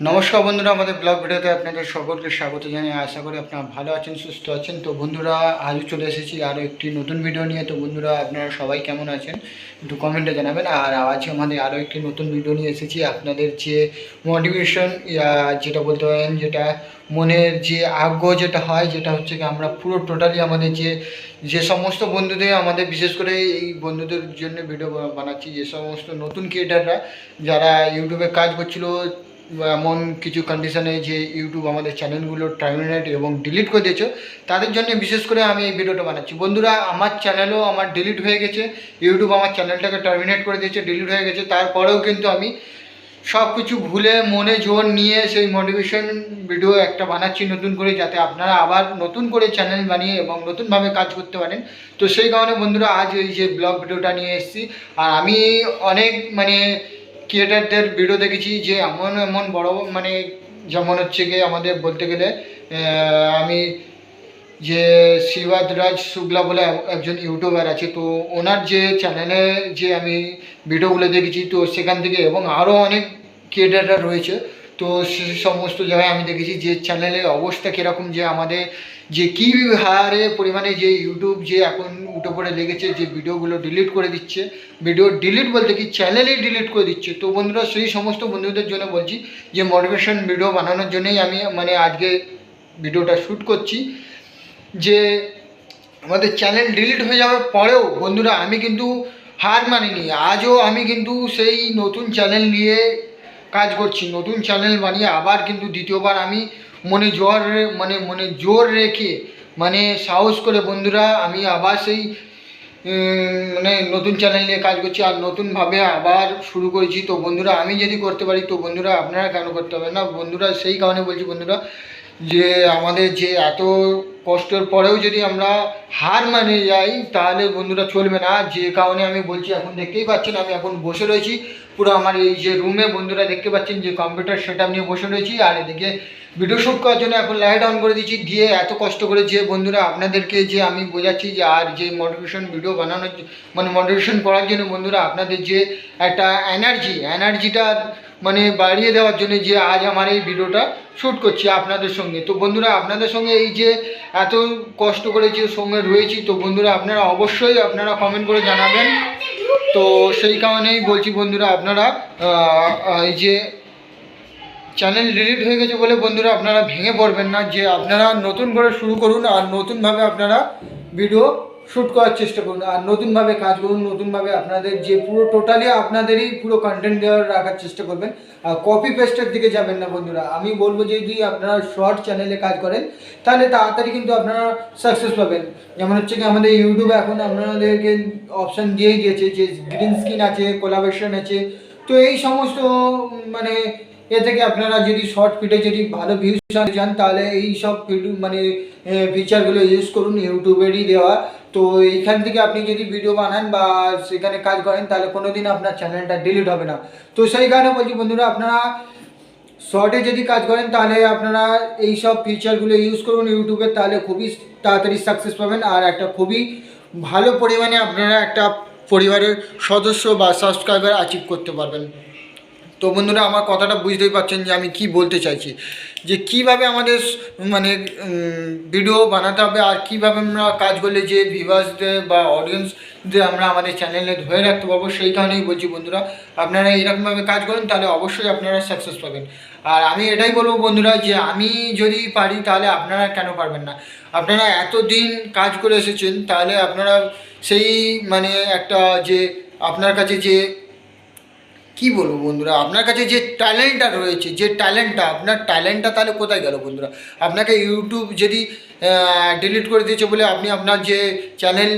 নমস্কার বন্ধুরা, আমাদের ব্লগ ভিডিওতে আপনাদের সকলকে স্বাগত জানিয়ে আশা করি আপনারা ভালো আছেন, সুস্থ আছেন। তো বন্ধুরা, আজও চলে এসেছি আরও একটি নতুন ভিডিও নিয়ে। তো বন্ধুরা, আপনারা সবাই কেমন আছেন একটু কমেন্টে জানাবেন। আর আজ আমাদের আরও একটি নতুন ভিডিও নিয়ে এসেছি আপনাদের যে মোটিভেশন, যেটা বলতে পারেন, যেটা মনের যে আগ্রহ যেটা হয়, যেটা হচ্ছে কি আমরা পুরো টোটালি আমাদের যে যে সমস্ত বন্ধুদের, আমাদের বিশেষ করে এই বন্ধুদের জন্য ভিডিও বানাচ্ছি, যে সমস্ত নতুন ক্রিয়েটাররা যারা ইউটিউবে কাজ করছিল, এমন কিছু কন্ডিশনে যে ইউটিউব আমাদের চ্যানেলগুলো টার্মিনেট এবং ডিলিট করে দিয়েছে, তাদের জন্য বিশেষ করে আমি এই ভিডিওটা বানাচ্ছি। বন্ধুরা, আমার চ্যানেলও আমার ডিলিট হয়ে গেছে, ইউটিউব আমার চ্যানেলটাকে টার্মিনেট করে দিয়েছে, ডিলিট হয়ে গেছে। তারপরেও কিন্তু আমি সব কিছু ভুলে মনে জোর নিয়ে সেই মোটিভেশন ভিডিও একটা বানাচ্ছি নতুন করে, যাতে আপনারা আবার নতুন করে চ্যানেল বানিয়ে এবং নতুনভাবে কাজ করতে পারেন। তো সেই কারণে বন্ধুরা, আজ এই যে ব্লগ ভিডিওটা নিয়ে এসেছি। আর আমি অনেক ক্রিয়েটারদের ভিডিও দেখেছি যে এমন এমন বড় যেমন হচ্ছে গিয়ে আমাদের বলতে গেলে আমি যে শিবাদরাজ শুক্লা বলে একজন ইউটিউবার আছে, তো ওনার যে চ্যানেলে যে আমি ভিডিওগুলো দেখেছি, তো সেখান থেকে এবং আরও অনেক ক্রিয়েটাররা রয়েছে, তো সে সমস্ত জায়গায় আমি দেখেছি যে চ্যানেলের অবস্থা কীরকম, যে আমাদের যে কী হারে পরিমাণে যে ইউটিউব যে এখন উঠে পড়ে লেগেছে, যে ভিডিওগুলো ডিলিট করে দিচ্ছে, ভিডিও ডিলিট বলতে কি চ্যানেলই ডিলিট করে দিচ্ছে। তো বন্ধুরা, সেই সমস্ত বন্ধুদের জন্য বলছি যে মোটিভেশন ভিডিও বানানোর জন্যই আমি আজকে ভিডিওটা শ্যুট করছি। যে আমাদের চ্যানেল ডিলিট হয়ে যাওয়ার পরেও বন্ধুরা, আমি কিন্তু হার মানিনি। আজও আমি কিন্তু সেই নতুন চ্যানেল নিয়ে কাজ করছি, নতুন চ্যানেল বানিয়ে আবার কিন্তু দ্বিতীয়বার আমি মনে জোর রেখে সাহস করে বন্ধুরা, আমি আবার সেই নতুন চ্যানেল নিয়ে কাজ করছি আর নতুনভাবে আবার শুরু করেছি। তো বন্ধুরা, আমি যদি করতে পারি, তো বন্ধুরা আপনারা কেন করতে পারবেন না? বন্ধুরা, সেই কারণে বলছি বন্ধুরা, যে আমাদের যে এত কষ্টের পরেও যদি আমরা হার মানে যাই, তাহলে বন্ধুরা চলবে না। যে কারণে আমি বলছি, এখন দেখতেই পাচ্ছেন আমি এখন বসে রয়েছি পুরো আমার এই যে রুমে। বন্ধুরা দেখতে পাচ্ছেন যে কম্পিউটার সেটআপ নিয়ে বসে রয়েছি, আর এদিকে ভিডিও শ্যুট করার জন্য এখন লাইট অন করে দিচ্ছি, দিয়ে এত কষ্ট করে যে বন্ধুরা আপনাদেরকে যে আমি বোঝাচ্ছি, যে আর যে মোটিভেশন ভিডিও বানানোর মোটিভেশন করার জন্য বন্ধুরা, আপনাদের যে একটা এনার্জিটা বাড়িয়ে দেওয়ার জন্য যে আজ আমার এই ভিডিওটা শ্যুট করছি আপনাদের সঙ্গে। তো বন্ধুরা, আপনাদের সঙ্গে এই যে এত কষ্ট করে যে সঙ্গে রয়েছি, তো বন্ধুরা আপনারা অবশ্যই কমেন্ট করে জানাবেন। তো সেই কারণেই বলছি বন্ধুরা, আপনারা এই যে চ্যানেল ডিলিট হয়ে গেছে বলে বন্ধুরা আপনারা ভেঙে পড়বেন না, যে আপনারা নতুন করে শুরু করুন আর নতুনভাবে আপনারা ভিডিও শ্যুট করার চেষ্টা করুন আর নতুনভাবে কাজ করুন, নতুনভাবে আপনাদের যে পুরো টোটালি আপনাদেরই পুরো কন্টেন্ট দেওয়ার রাখার চেষ্টা করবেন। আর কপি পেস্টের দিকে যাবেন না বন্ধুরা। আমি বলবো যে যদি আপনারা শর্ট চ্যানেলে কাজ করেন, তাহলে তাড়াতাড়ি কিন্তু আপনারা সাকসেস পাবেন। যেমন হচ্ছে কি আমাদের ইউটিউবে এখন আপনাদেরকে অপশান দিয়েই দিয়েছে যে গ্রিন স্ক্রিন আছে, কোলাবোরেশন আছে। তো এই সমস্ত মানে এ থেকে আপনারা যদি শর্ট ফিটে যদি ভালো ভিউজ চান, তাহলে এই সব ফিচারগুলো ইউজ করুন, ইউটিউবেরই দেওয়া। তো এইখান থেকে আপনি যদি ভিডিও বানান বা সেখানে কাজ করেন, তাহলে কোনোদিন আপনার চ্যানেলটা ডিলিট হবে না। তো সেই কারণে বলছি বন্ধুরা, আপনারা শর্টে যদি কাজ করেন, তাহলে আপনারা এই সব ফিচারগুলো ইউজ করুন ইউটিউবে, তাহলে খুবই তাড়াতাড়ি সাকসেস পাবেন আর একটা খুবই ভালো পরিমাণে আপনারা একটা পরিবারের সদস্য বা সাবস্ক্রাইবার অ্যাচিভ করতে পারবেন। তো বন্ধুরা, আমার কথাটা বুঝতেই পারছেন যে আমি কি বলতে চাইছি, যে কিভাবে আমাদের ভিডিও বানাতে হবে আর কিভাবে আমরা কাজ করলে যে ভিউয়ার্সদের বা অডিয়েন্সদের আমরা আমাদের চ্যানেলে ধরে রাখতে পারবো। সেই কারণেই বলছি বন্ধুরা, আপনারা এইরকমভাবে কাজ করুন, তাহলে অবশ্যই আপনারা সাকসেস পাবেন। আর আমি এটাই বলবো বন্ধুরা, যে আমি যদি পারি, তাহলে আপনারা কেন পারবেন না? আপনারা এতদিন কাজ করে এসেছেন, তাহলে আপনারা সেই একটা যে আপনার কাছে যে কি বলবো বন্ধুরা, আপনার কাছে যে ট্যালেন্টটা রয়েছে, যে আপনার ট্যালেন্টটা তাহলে কোথায় গেল বন্ধুরা? আপনাকে ইউটিউব যদি ডিলিট করে দিয়েছে বলে আপনি আপনার যে চ্যানেল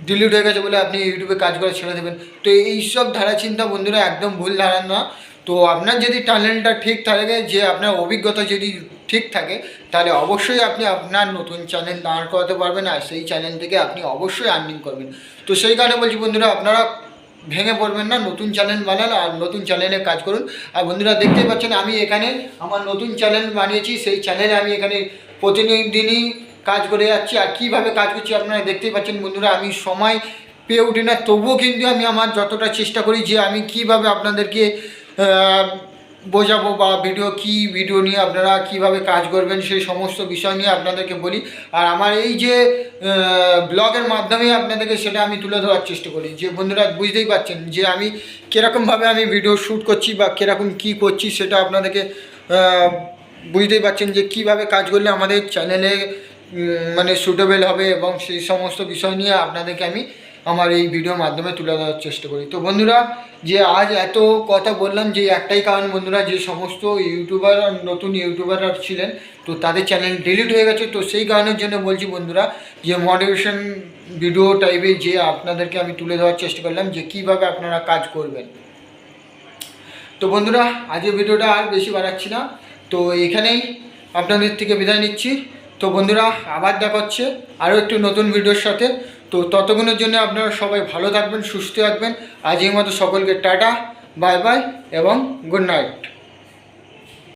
ডিলিট হয়ে গেছে বলে আপনি ইউটিউবে কাজ করে ছেড়ে দেবেন, তো এইসব ধারাচিন্তা বন্ধুরা একদম ভুল ধারণা। তো আপনার যদি ট্যালেন্টটা ঠিক থাকে, যে আপনার অভিজ্ঞতা যদি ঠিক থাকে, তাহলে অবশ্যই আপনি আপনার নতুন চ্যানেল দাঁড় করাতে পারবেন আর সেই চ্যানেল থেকে আপনি অবশ্যই আর্নিং করবেন। তো সেই কারণে বলছি বন্ধুরা, আপনারা ভেঙে পড়বেন না, নতুন চ্যানেল বানান আর নতুন চ্যানেলে কাজ করুন। আর বন্ধুরা, দেখতেই পাচ্ছেন আমি এখানে আমার নতুন চ্যানেল বানিয়েছি, সেই চ্যানেলে আমি এখানে প্রতিদিনই কাজ করে যাচ্ছি। আর কীভাবে কাজ করছি আপনারা দেখতেই পাচ্ছেন বন্ধুরা। আমি সময় পেয়ে উঠি না, তবুও কিন্তু আমি আমার যতটা চেষ্টা করি যে আমি কীভাবে আপনাদেরকে বোঝাবো বা ভিডিও নিয়ে আপনারা কিভাবে কাজ করবেন সেই সমস্ত বিষয় নিয়ে আপনাদেরকে বলি। আর আমার এই যে ব্লগের মাধ্যমে আপনাদেরকে সেটা আমি তুলে ধরার চেষ্টা করি। যে বন্ধুরা বুঝতেই পারছেন যে আমি কীরকমভাবে আমি ভিডিও শ্যুট করছি বা কীরকম কী করছি, সেটা আপনাদেরকে বুঝতেই পারছেন যে কিভাবে কাজ করলে আমাদের চ্যানেলে মানে সুটেবেল হবে, এবং সেই সমস্ত বিষয় নিয়ে আপনাদেরকে আমি আমার এই ভিডিওর মাধ্যমে তুলে ধরার চেষ্টা করি। তো বন্ধুরা, যে আজ এত কথা বললাম যে একটাই কারণ বন্ধুরা, যে সমস্ত ইউটিউবার নতুন ইউটিউবাররা ছিলেন তো তাদের চ্যানেল ডিলিট হয়ে গেছে। তো সেই কারণের জন্য বলছি বন্ধুরা, যে মোটিভেশন ভিডিও টাইপের যে আপনাদেরকে আমি তুলে ধরার চেষ্টা করলাম যে কিভাবে আপনারা কাজ করবেন। তো বন্ধুরা, আজকের ভিডিওটা আর বেশি বাড়াচ্ছি না, তো এখানেই আপনাদের থেকে বিদায় নিচ্ছি। তো বন্ধুরা, আবার দেখা হচ্ছে আরও একটু নতুন ভিডিওর সাথে। তো ততক্ষণের জন্য আপনারা সবাই ভালো থাকবেন, সুস্থ থাকবেন। আজকের মতো সকলকে টাটা, বাই বাই এবং গুড নাইট।